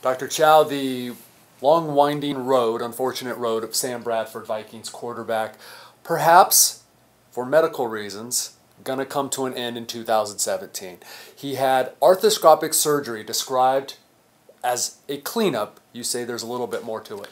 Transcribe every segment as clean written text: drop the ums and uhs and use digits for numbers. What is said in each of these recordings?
Dr. Chao, the long winding road, unfortunate road of Sam Bradford, Vikings quarterback, perhaps for medical reasons, going to come to an end in 2017. He had arthroscopic surgery described as a cleanup. You say there's a little bit more to it.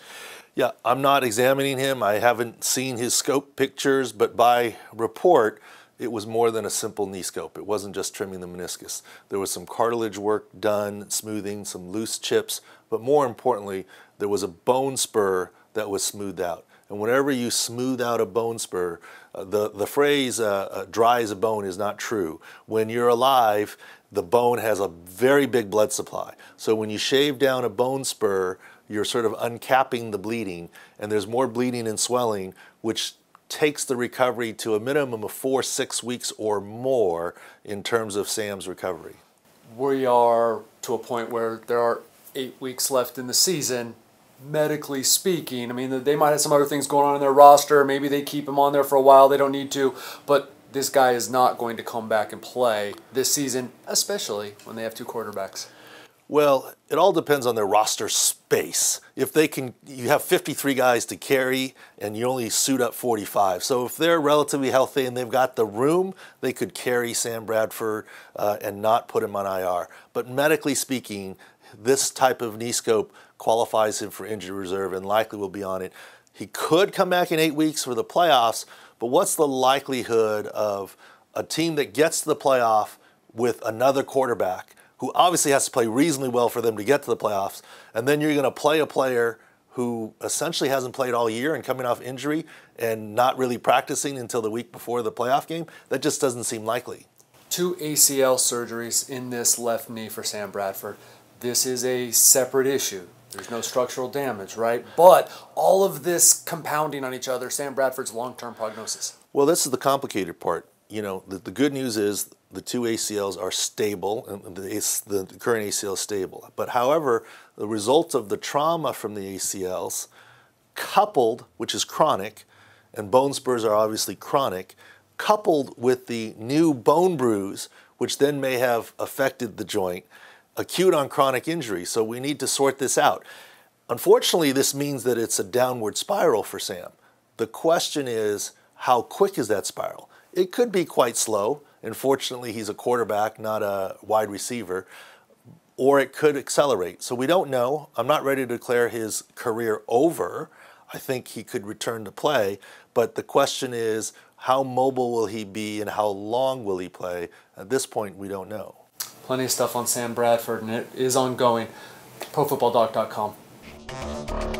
Yeah, I'm not examining him. I haven't seen his scope pictures, but by report, it was more than a simple knee scope. It wasn't just trimming the meniscus. There was some cartilage work done, smoothing, some loose chips, but more importantly, there was a bone spur that was smoothed out. And whenever you smooth out a bone spur, the phrase dry as a bone is not true. When you're alive, the bone has a very big blood supply. So when you shave down a bone spur, you're sort of uncapping the bleeding, and there's more bleeding and swelling, which takes the recovery to a minimum of 4-6 weeks or more in terms of Sam's recovery. We are to a point where there are 8 weeks left in the season. Medically speaking, I mean, they might have some other things going on in their roster. Maybe they keep him on there for a while. They don't need to. But this guy is not going to come back and play this season, especially when they have two quarterbacks. Well, it all depends on their roster space. If they can, you have 53 guys to carry and you only suit up 45. So if they're relatively healthy and they've got the room, they could carry Sam Bradford and not put him on IR. But medically speaking, this type of knee scope qualifies him for injury reserve and likely will be on it. He could come back in 8 weeks for the playoffs, but what's the likelihood of a team that gets to the playoff with another quarterback who obviously has to play reasonably well for them to get to the playoffs, and then you're going to play a player who essentially hasn't played all year and coming off injury and not really practicing until the week before the playoff game? That just doesn't seem likely. 2 ACL surgeries in this left knee for Sam Bradford. This is a separate issue. There's no structural damage, right? But all of this compounding on each other, Sam Bradford's long-term prognosis. Well, this is the complicated part. You know, the good news is the 2 ACLs are stable, and the current ACL is stable. But however, the result of the trauma from the ACLs, coupled, which is chronic, and bone spurs are obviously chronic, coupled with the new bone bruise, which then may have affected the joint, acute on chronic injury. So we need to sort this out. Unfortunately, this means that it's a downward spiral for Sam. The question is, how quick is that spiral? It could be quite slow. Unfortunately, he's a quarterback, not a wide receiver, or it could accelerate. So we don't know. I'm not ready to declare his career over. I think he could return to play, but the question is, how mobile will he be and how long will he play? At this point, we don't know. Plenty of stuff on Sam Bradford, and it is ongoing. ProFootballDoc.com.